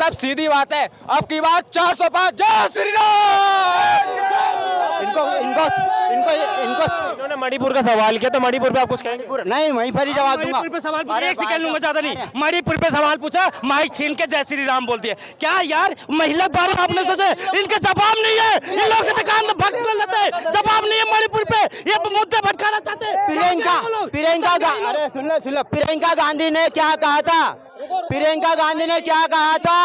सब सीधी बात है। अब की बात 405 जय श्री राम। इन्होंने मणिपुर का सवाल किया तो मणिपुर पे आप कुछ कहेंगे? नहीं, वहीं पर ही जवाब दूंगा। मणिपुर पे सवाल पूछा, एक सेकंड लूंगा, ज्यादा नहीं। मणिपुर पे सवाल पूछा, माइक छीन के जय श्री राम बोलती है। क्या यार, महिला के बारे में आपने सोचे? इनके जवाब नहीं है, इन लोग के कान में भटक लेते हैं, जवाब नहीं है मणिपुर पे, ये मुद्दे भटकाना चाहते हैं। अरे सुन लो, प्रियंका गांधी ने क्या कहा था? प्रियंका गांधी ने क्या कहा था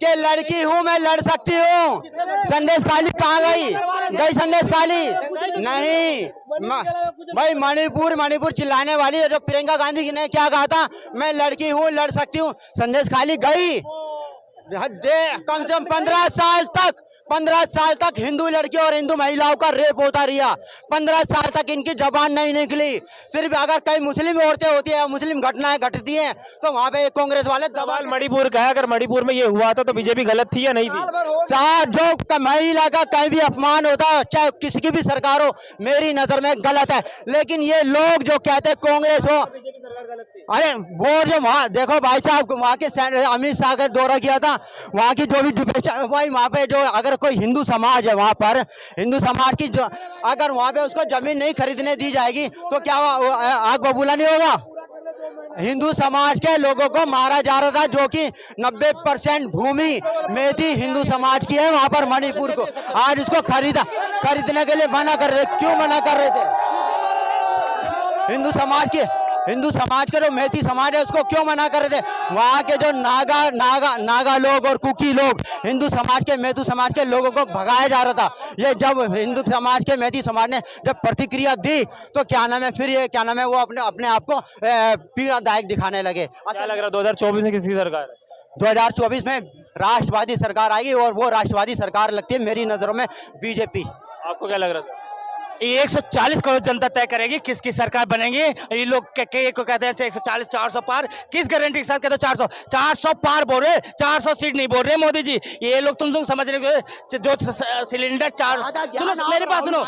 कि लड़की हूँ मैं, लड़ सकती हूँ। संदेश खाली कहाँ गई संदेश खाली? नहीं भाई, मणिपुर चिल्लाने वाली है। जो प्रियंका गांधी ने क्या कहा था, मैं लड़की हूँ, लड़ सकती हूँ, संदेश खाली गई। कम से कम 15 साल तक हिंदू लड़कियों और हिंदू महिलाओं का रेप होता रहा। 15 साल तक इनकी जबान नहीं निकली। सिर्फ अगर कई मुस्लिम औरतें होती है, मुस्लिम घटनाएं घटती हैं, तो वहाँ पे कांग्रेस वाले सवाल मणिपुर का है। अगर मणिपुर में ये हुआ था तो बीजेपी गलत थी या नहीं थी? साथ जो महिला का कहीं भी अपमान होता है, चाहे किसी की भी सरकार हो, मेरी नजर में गलत है। लेकिन ये लोग जो कहते हैं कांग्रेस हो, अरे वो जो वहाँ देखो भाई साहब, वहाँ के अमित शाह का दौरा किया था, वहाँ की जो भी भाई वहाँ पे जो अगर कोई हिंदू समाज है, वहाँ पर हिंदू समाज की जो अगर वहाँ पे उसको जमीन नहीं खरीदने दी जाएगी तो क्या आग बबूला नहीं होगा? हिंदू समाज के लोगों को मारा जा रहा था, जो कि 90% भूमि में थी हिंदू समाज की है वहाँ पर मणिपुर को। आज उसको खरीदने के लिए मना कर रहे। क्यों मना कर रहे थे? हिंदू समाज के जो मेथी समाज है उसको क्यों मना कर रहे थे? वहाँ के जो नागा लोग और कुकी लोग हिंदू समाज के, मेथी समाज के लोगों को भगाया जा रहा था। ये जब हिंदू समाज के, मेथी समाज ने जब प्रतिक्रिया दी तो क्या नाम है, फिर ये क्या नाम है, वो अपने आप को पीड़ादायक दिखाने लगे। क्या लग रहा है 2024 में किसकी सरकार है? 2024 में राष्ट्रवादी सरकार आएगी, और वो राष्ट्रवादी सरकार लगती है मेरी नजरों में बीजेपी। आपको क्या लग रहा था? 140 करोड़ जनता तय करेगी किसकी सरकार बनेगी। ये लोग को कहते हैं 140 400 पार, किस गारंटी के साथ कहते हैं 400 पार बोल रहे, 400 सीट नहीं बोल रहे मोदी जी। ये लोग तुम समझ रहे हो, जो सिलेंडर 400, मेरे पास सुनो,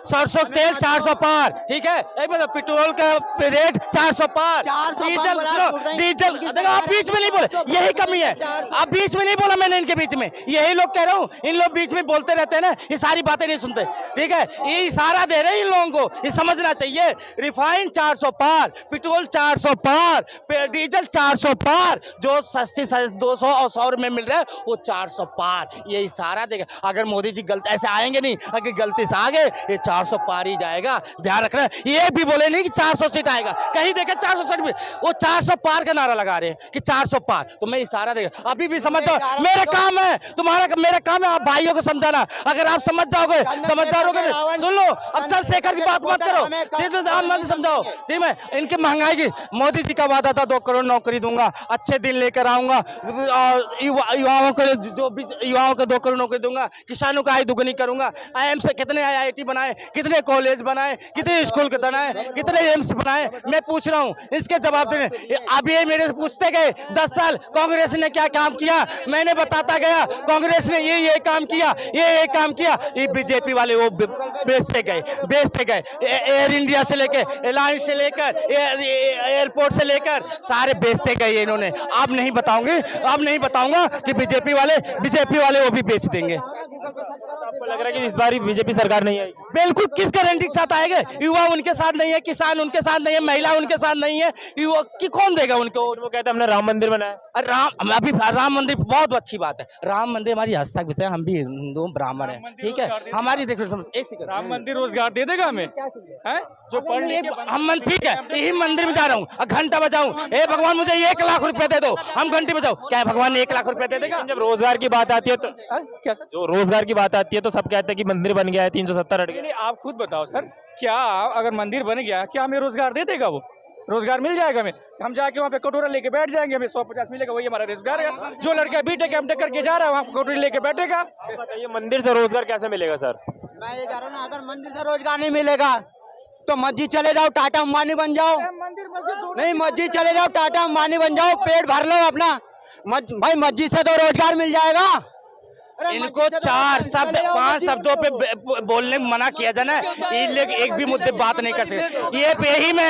सरसों तेल 400 पार, ठीक है, मतलब पेट्रोल का रेट 400 पार, डीजल देखो, आप बीच में नहीं बोले, यही कमी है। आप बीच में नहीं बोला मैंने, इनके बीच में यही लोग कह रहा हूँ, इन लोग बीच में बोलते रहते हैं ना, ये सारी बातें नहीं सुनते, ठीक है। इशारा दे रहे हैं इन लोगों को, ये समझना चाहिए। रिफाइंड 400 पार, पेट्रोल 400 पार, डीजल 400 पार, जो सस्ती 200 और 100 में मिल रहा है वो 400 पार, ये इशारा देगा। अगर मोदी जी गलत ऐसे आएंगे नहीं, अगर गलती से आ गए ये 400 पार ही जाएगा, ध्यान रखना। ये भी बोले नहीं कि 400 सीट आएगा, कहीं देखे 400 सीट में, वो 400 पार का नारा लगा रहे हैं कि 400 पार, तो मैं इशारा देगा। अभी भी समझ जाओ, मेरा काम है, मेरा काम है आप भाइयों को समझाना। अगर आप समझ जाओगे, समझदार होगे, सुन लो। अब चंद्रशेखर की बात मत करो, सीधे समझाओ। ठीक है, इनकी महंगाई की, मोदी जी का वादा था 2 करोड़ नौकरी दूंगा, अच्छे दिन लेकर आऊंगा, युवाओं को 2 करोड़ नौकरी दूंगा, किसानों का आय दुगनी करूंगा। IIM से कितने IIT बनाए, कितने कॉलेज बनाए, कितने स्कूल बनाए, कितने एम्स बनाए, मैं पूछ रहा हूँ, इसके जवाब देने। अब ये मेरे से पूछते गए 10 साल कांग्रेस ने क्या काम किया, मैंने बताता गया कांग्रेस ने ये काम किया, ये काम किया। ये बीजेपी वाले वो बेचते गए, एयर इंडिया से लेकर, एलायंस से लेकर, एयरपोर्ट से लेकर सारे बेचते गए इन्होंने। अब नहीं बताऊंगा कि बीजेपी वाले वो भी बेच देंगे। आपको लग रहा है कि इस बार बीजेपी सरकार नहीं आएगी? बिल्कुल, किस गारंटी के साथ आएगा? युवा उनके साथ नहीं है, किसान उनके साथ नहीं है, महिला उनके साथ नहीं है, युवा की कौन देगा उनको? वो कहते हैं हमने राम मंदिर बनाया। राम मंदिर बहुत अच्छी बात है, राम मंदिर हमारी आस्था का विषय, हम भी हिंदू ब्राह्मण है, ठीक है। हमारी देखो, एक सेकंड, राम मंदिर रोजगार दे देगा हमें, जो पढ़ लिख हम ठीक है, यही मंदिर में जा रहा हूँ, घंटा बजाऊं, हे भगवान मुझे 1 लाख रुपए दे दो, हम घंटे बजाओ, क्या भगवान ने 1 लाख रुपए दे देगा? जब रोजगार की बात आती है तो क्या, जो रोजगार की बात आती है तो सब कहते हैं कि मंदिर बन गया है, 370 हट गया। आप खुद बताओ सर, क्या अगर मंदिर बन गया, क्या हमें रोजगार दे देगा? वो रोजगार मिल जाएगा हमें, हम जाके वहाँ पे कटोरा लेके बैठ जाएंगे, हमें 150 मिलेगा, वही हमारा रोजगार है। जो लड़का बीटेक एमटेक करके जा रहा है वहाँ कटोरी लेके बैठेगा। बताइए मंदिर से रोजगार कैसे मिलेगा सर? मैं ये कह रहा हूँ ना, अगर मंदिर से रोजगार नहीं मिलेगा तो मस्जिद चले जाओ, टाटा अंबानी बन जाओ। नहीं, मस्जिद चले जाओ, टाटा अंबानी बन जाओ, पेट भर लो अपना। भाई मस्जिद से तो रोजगार मिल जाएगा, इनको चार शब्द 5 शब्दों पे बोलने में मना किया जाए ना, ये लोग एक भी मुद्दे बात नहीं कर सकते। ये यही मैं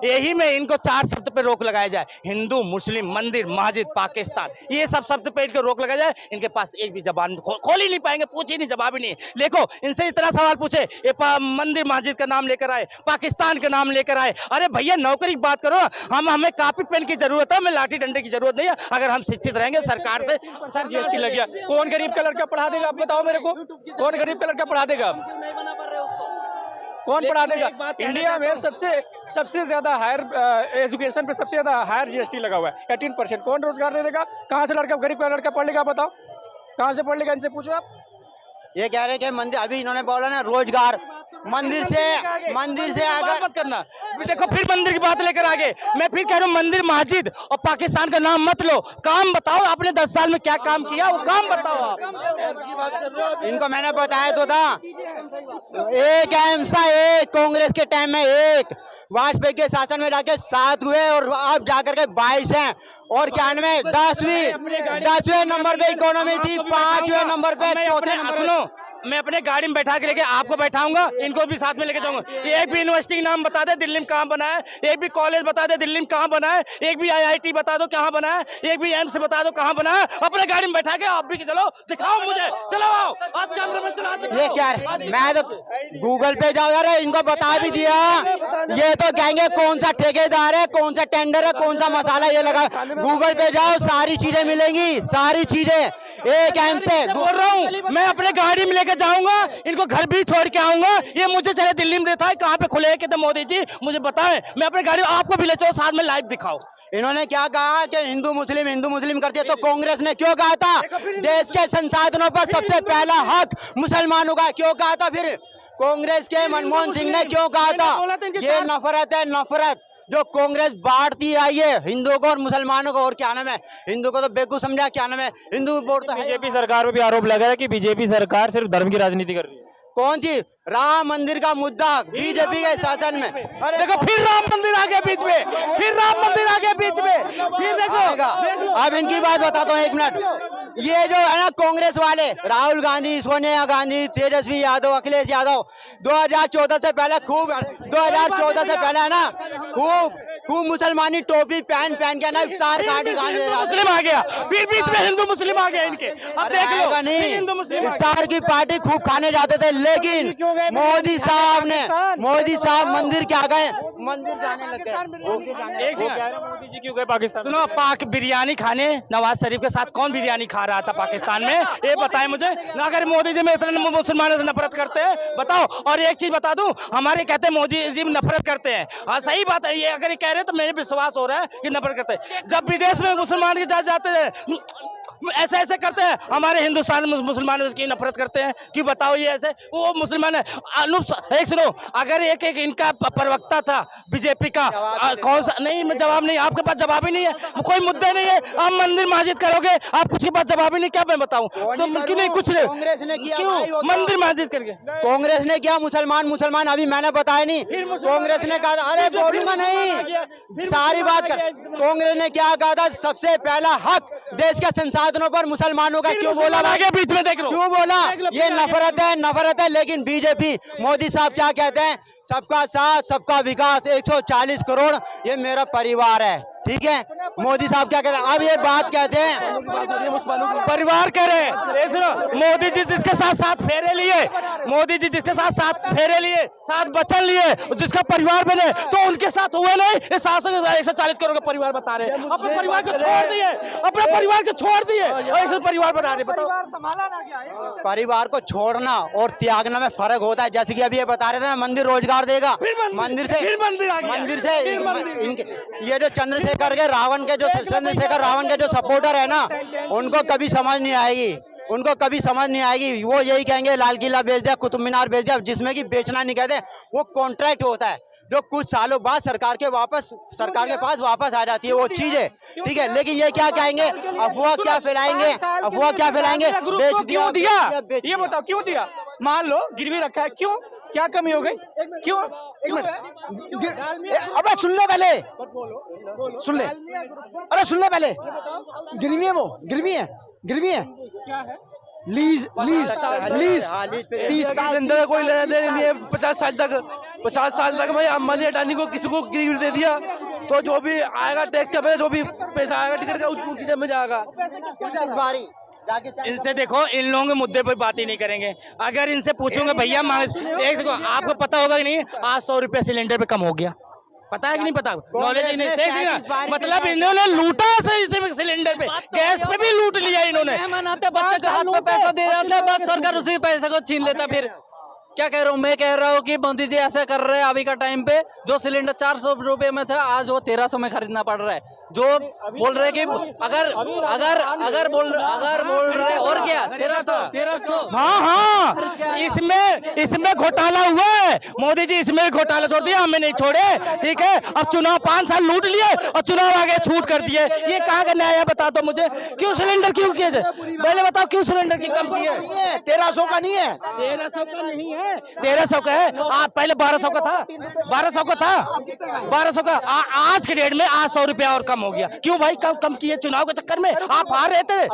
यही मैं इनको 4 शब्द पे रोक लगाया जाए, हिंदू, मुस्लिम, मंदिर, मस्जिद, पाकिस्तान, ये सब शब्द पे इनको रोक लगाया जाए। इनके पास एक भी जबान खोल ही नहीं पाएंगे, पूछ ही नहीं, जवाब ही नहीं। देखो इनसे इतना सवाल पूछे, ये मंदिर मस्जिद का नाम लेकर आए, पाकिस्तान का नाम लेकर आए। अरे भैया नौकरी की बात करो, हमें कॉपी पेन की जरूरत है, हमें लाठी डंडे की जरूरत नहीं है। अगर हम शिक्षित रहेंगे सरकार से। सर जीएसटी लग गया, कौन गरीब का लड़का पढ़ा देगा? आप बताओ मेरे को, कौन गरीब का लड़का पढ़ा देगा? कौन पढ़ा देगा? इंडिया में सबसे ज्यादा हायर एजुकेशन पे सबसे ज्यादा हायर जीएसटी लगा हुआ है 18%। कौन रोजगार दे देगा? कहाँ से लड़का, गरीब का लड़का पढ़ लेगा? बताओ कहाँ से पढ़ लेगा? इनसे पूछो आप। ये कह रहे हैं कि मंदिर, अभी इन्होंने बोला ना रोजगार, मंदिर से अगर मत करना। देखो फिर मंदिर की बात लेकर आगे, मैं फिर कह रहा हूँ मंदिर मस्जिद और पाकिस्तान का नाम मत लो, काम बताओ आपने 10 साल में क्या काम किया, वो काम बताओ आप। इनको मैंने बताया तो था, एक अहिंसा, एक कांग्रेस के टाइम में 1, वाजपेयी के शासन में जाके 7 हुए और अब जाकर के 22 हैं। और 91 10वें नंबर पे इकोनॉमी थी, 5वें नंबर पे, 4थे नंबर। सुनो, मैं अपने गाड़ी में बैठा के लेके आपको बैठाऊंगा, इनको भी साथ में लेके जाऊंगा। एक भी यूनिवर्सिटी का नाम बता दे दिल्ली में कहाँ बना है, एक भी कॉलेज बता दे दिल्ली में कहाँ बना है, एक भी IIT बता दो कहाँ बना है, एक भी एम्स बता दो कहाँ बना है। अपने गाड़ी में बैठा के आप भी चलो, दिखाओ मुझे, चलो आओ आप कैमरे में चला। ये क्या है? मैं तो गूगल पे जाओ यार, इनको बता भी दिया। ये तो कहेंगे कौन सा ठेकेदार है, कौन सा टेंडर है, कौन सा मसाला ये लगा। गूगल पे जाओ, सारी चीजें मिलेंगी, सारी चीजें एक एम से। बोल रहा हूँ मैं अपने गाड़ी में लेके जाऊंगा, इनको घर भी छोड़ के आऊंगा। ये मुझे चले दिल्ली में देता है, कहाँ पे खुले कहते मोदी जी मुझे बताएं, मैं अपने गाड़ी आपको भी ले चलो, साथ में लाइव दिखाओ। इन्होंने क्या कहा कि हिंदू मुस्लिम कर दिया, तो कांग्रेस ने क्यों कहा था देश के संसाधनों पर सबसे पहला हक मुसलमानों का? क्यों कहा था? फिर कांग्रेस के मनमोहन सिंह ने क्यों कहा था? ये नफरत है, नफरत जो कांग्रेस बांटती आई है हिंदुओं को और मुसलमानों को। और क्या नाम है, हिंदू को तो बेवकूफ समझा, क्या नाम है, हिंदू वोट तो। बीजेपी सरकार पे भी आरोप लगा है कि बीजेपी सरकार सिर्फ धर्म की राजनीति कर रही है। कौन सी? राम मंदिर का मुद्दा बीजेपी के शासन में। अरे देखो फिर राम मंदिर आ गया बीच में, फिर राम मंदिर आ गया बीच में, फिर देखो। अब इनकी बात बताता हूँ, 1 मिनट। ये जो है ना कांग्रेस वाले, राहुल गांधी, सोनिया गांधी, तेजस्वी यादव, अखिलेश यादव, 2014 से पहले खूब, 2014 से पहले है ना खूब मुसलमानी टोपी पहन के ना इफ्तार पार्टी मुस्लिम आ गया, फिर बीच में हिंदू मुस्लिम आ गया इनके। अब देख लो नहीं, हिंदू मुस्लिम इफ्तार की पार्टी खूब खाने जाते थे, लेकिन मोदी साहब मंदिर क्या गए, मंदिर जाने लग गए। मोदी जी क्यों गए पाकिस्तान? सुनो, पाक बिरयानी खाने नवाज शरीफ के साथ कौन बिरयानी खा रहा था पाकिस्तान में, ये बताएं मुझे। अगर मोदी जी में इतने मुसलमानों से नफरत करते हैं, बताओ। और एक चीज बता दूं, हमारे कहते हैं मोदी जी नफरत करते हैं, हाँ सही बात है, ये अगर ये कह रहे हैं तो मेरे विश्वास हो रहा है कि नफरत करते हैं। जब विदेश में मुसलमान के साथ जाते हैं ऐसे करते हैं, हमारे हिंदुस्तान में मुसलमानों की नफरत करते हैं, क्यों बताओ? ये ऐसे वो मुसलमान है। एक सुनो, अगर एक इनका प्रवक्ता था बीजेपी का, कौन सा? नहीं, मैं जवाब नहीं, आपके पास जवाब ही नहीं है, कोई मुद्दे नहीं है। आप मंदिर मस्जिद करोगे, आप कुछ के पास जवाब ही नहीं, क्या मैं बताऊं? तो मुमकिन नहीं, कुछ नहीं। कांग्रेस ने किया, क्यों मंदिर मस्जिद करके? कांग्रेस ने किया, मुसलमान अभी मैंने बताया नहीं, कांग्रेस ने कहा। अरे बोलूंगा नहीं, सारी बात कर। कांग्रेस ने क्या कहा था? सबसे पहला हक देश के संसाधनों पर मुसलमानों का। क्यों बोला? आगे बीच में देख लो, क्यों बोला? ये नफरत है। लेकिन बीजेपी मोदी साहब क्या कहते हैं? सबका साथ, सबका विकास, 140 करोड़ ये मेरा परिवार है, ठीक है। मोदी साहब क्या कहते हैं? अब ये बात कहते हैं, परिवार कह रहे हैं। सुनो, मोदी जी जिसके साथ फेरे लिए, मोदी जी जिसके साथ फेरे लिए, 7 बचन लिए, जिसका परिवार बने, तो उनके साथ हुए नहीं। ये 140 करोड़ का परिवार बता रहे हैं। अपने परिवार को छोड़ दिए, अपने परिवार को छोड़ दिए, ऐसे परिवार बता रहे। बताओ, परिवार को छोड़ना और त्यागना में फर्क होता है। जैसे कि अभी ये बता रहे थे ना, मंदिर रोजगार देगा, मंदिर से ये जो चंद्रशेखर रावण के जो सपोर्टर है ना, उनको कभी समझ नहीं आएगी। वो यही कहेंगे लाल किला बेच दिया, कुतुब मीनार बेच दिया, जिसमें कि बेचना नहीं कहते, वो कॉन्ट्रैक्ट होता है जो कुछ सालों बाद सरकार के पास वापस आ जाती है वो चीजें, ठीक है। लेकिन ये क्या कहेंगे? अफवाह क्या फैलाएंगे? बेच दिया। ये बताओ क्यों दिया? मान लो गिरवी रखा है, क्यों? क्या कमी हो गई? क्यों? एक मिनट, अबे सुन ले पहले, सुन ले, अरे सुन ले पहले। गिरवी है, वो गिरवी है, गिरवी है क्या है? लीज लीज लीज 30 साल के अंदर कोई लेना देना नहीं है। 50 साल तक भाई अंबानी अडानी को किसी को गिरवी दे दिया तो जो भी आएगा टैक्स में जो भी पैसा आएगा टिकट का उनकी जेब में जाएगा। इस बारी इनसे देखो, इन लोगों के मुद्दे पर बात ही नहीं करेंगे। अगर इनसे पूछोगे भैया एक सेकंड, आपको पता होगा कि नहीं आज 100 रुपए सिलेंडर पे कम हो गया, पता है कि नहीं पता? नॉलेज ही नहीं। मतलब इन्होंने लूटा सही से सिलेंडर पे, गैस पे भी लूट लिया इन्होंने। मनाते बच्चे के हाथ में पैसा दे रहा था, बस सरकार उसी पैसे को छीन लेता। फिर क्या कह रहा हूँ मैं, कह रहा हूँ कि मोदी जी ऐसा कर रहे हैं। अभी का टाइम पे जो सिलेंडर 400 रुपए में था आज वो 1300 में खरीदना पड़ रहा है। जो बोल रहे कि अगर बोल रहे और क्या 1300। हाँ इसमें घोटाला हुआ है। मोदी जी इसमें घोटाला छोड़ दिया, हमें नहीं छोड़े। ठीक है, अब चुनाव 5 साल लूट लिए और चुनाव आगे छूट कर दिए। ये कहाँ का न्याय है बता दो मुझे। क्यों सिलेंडर क्यों किए? पहले बताओ क्यों सिलेंडर की कम की है? 1300 का नहीं है, 1300 का नहीं है, 1300 का है। पहले 1200 का था, 1200 का आज के डेट में आज 100 रुपया और कम हो गया। क्यों भाई? कम किए चुनाव के चक्कर में, आप हार रहे थे।